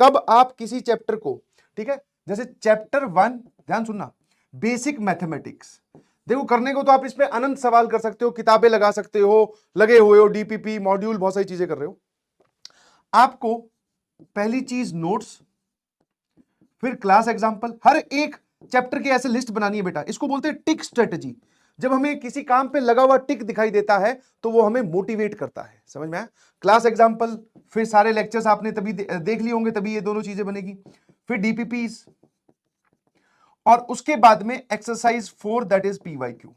कब आप किसी चैप्टर को, ठीक है, जैसे चैप्टर 1, ध्यान सुनना, बेसिक मैथमेटिक्स, देखो करने को तो आप इस पे अनंत सवाल कर सकते हो, किताबें लगा सकते हो, लगे हुए हो, डीपीपी मॉड्यूल, बहुत सारी चीजें कर रहे हो। आपको पहली चीज नोट्स, फिर क्लास एग्जांपल, हर एक चैप्टर की ऐसे लिस्ट बनानी है बेटा, इसको बोलते हैं टिक स्ट्रेटजी। जब हमें किसी काम पे लगा हुआ टिक दिखाई देता है तो वो हमें मोटिवेट करता है, समझ में आया? क्लास एग्जांपल, फिर सारे लेक्चर्स आपने तभी देख लिए होंगे, तभी ये दोनों चीजें बनेगी, फिर डीपीपीस, और उसके बाद में एक्सरसाइज 4 दैट इज पीवाईक्यू।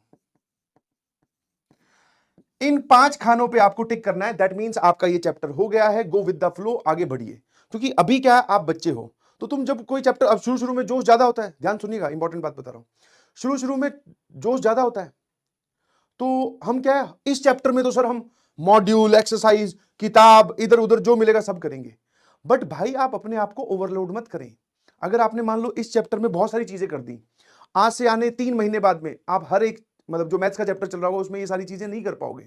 इन 5 खानों पे आपको टिक करना है, दैट मींस आपका ये चैप्टर हो गया है, गो विद द फ्लो, आगे बढ़िए। क्योंकि अभी क्या है, आप बच्चे हो, तो तुम जब कोई चैप्टर, अब शुरू शुरू में जोश ज्यादा होता है, ध्यान सुनिएगा, इंपॉर्टेंट बात बता रहा हूं, शुरू शुरू में जोश ज्यादा होता है, तो हम क्या है, इस चैप्टर में तो सर हम मॉड्यूल, एक्सरसाइज, किताब, इधर उधर जो मिलेगा सब करेंगे। बट भाई आप अपने आप को ओवरलोड मत करें। अगर आपने मान लो इस चैप्टर में बहुत सारी चीजें कर दी, आज से आने 3 महीने बाद में आप हर एक, मतलब जो मैथ्स का चैप्टर चल रहा होगा उसमें ये सारी चीजें नहीं कर पाओगे,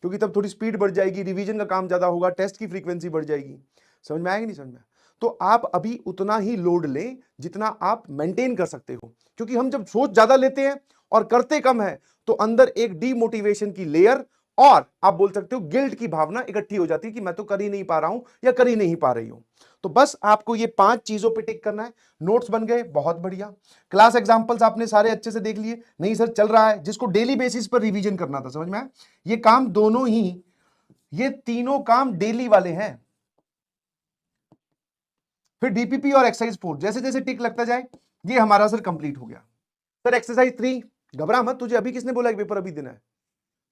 क्योंकि तब थोड़ी स्पीड बढ़ जाएगी, रिवीजन का काम ज्यादा होगा, टेस्ट की फ्रीक्वेंसी बढ़ जाएगी। समझ में आएगी नहीं समझ में? तो आप अभी उतना ही लोड लें जितना आप मेंटेन कर सकते हो, क्योंकि हम जब सोच ज्यादा लेते हैं और करते कम है तो अंदर एक डीमोटिवेशन की लेयर और आप बोल सकते हो गिल्ट की भावना इकट्ठी हो जाती है कि मैं तो कर ही नहीं पा रहा हूं या कर ही नहीं पा रही हूं। तो बस आपको ये 5 चीजों पे टिक करना है। नोट्स बन गए, बहुत बढ़िया। क्लास एग्जांपल्स आपने सारे अच्छे से देख लिए, नहीं सर चल रहा है, जिसको डेली बेसिस पर रिवीजन करना था, समझ में आया? ये काम दोनों ही, ये तीनों काम डेली वाले हैं। फिर डीपीपी और एक्सरसाइज 4, जैसे जैसे टिक लगता जाए ये हमारा सर कंप्लीट हो गया। सर एक्सरसाइज 3, घबरा मत, तुझे अभी किसने बोला कि पेपर अभी देना है?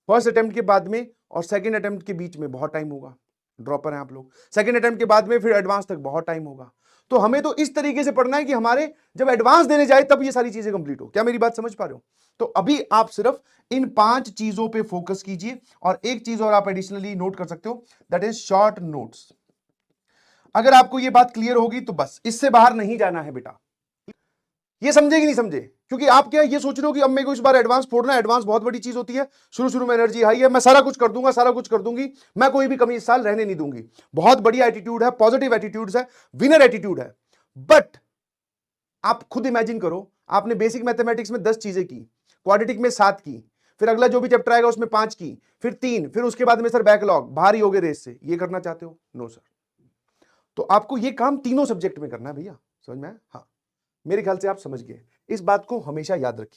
फर्स्ट अटेम्प्ट के बाद में और सेकंड अटेम्प्ट के बीच में बहुत टाइम होगा, ड्रॉपर हैं आप लोग। सेकंड अटेम्प्ट के बाद में फिर एडवांस तक बहुत टाइम होगा। तो हमें तो इस तरीके से पढ़ना है कि हमारे जब एडवांस देने जाए तब ये सारी चीजें कंप्लीट हो। क्या मेरी बात समझ पा रहे हो? तो अभी आप सिर्फ इन 5 चीजों पे फोकस कीजिए। और एक चीज और आप एडिशनली नोट कर सकते हो, दैट इज शॉर्ट नोट्स। अगर आपको ये बात क्लियर होगी तो बस इससे बाहर नहीं जाना है बेटा। ये समझे कि नहीं समझे? क्योंकि आप क्या ये सोच रहे हो कि अब मेरे को इस बार एडवांस फोड़ना है, एडवांस बहुत बड़ी चीज होती है, शुरू शुरू में एनर्जी हाई है, मैं सारा कुछ कर दूंगा, सारा कुछ कर दूंगी, मैं कोई भी कमी इस साल रहने नहीं दूंगी। बहुत बढ़िया एटीट्यूड है, पॉजिटिव एटीट्यूड है, विनर एटीट्यूड है। बट आप खुद इमेजिन करो, आपने बेसिक मैथमेटिक्स में 10 चीजें की, क्वाड्रेटिक में 7 की, फिर अगला जो भी चैप्टर आएगा उसमें 5 की, फिर 3, फिर उसके बाद में सर बैकलॉग, भारी हो गए रेस से। ये करना चाहते हो? No sir. तो आपको ये काम तीनों सब्जेक्ट में करना है भैया, समझ में आया? हाँ, मेरे ख्याल से आप समझ गए। इस बात को हमेशा याद रखिए।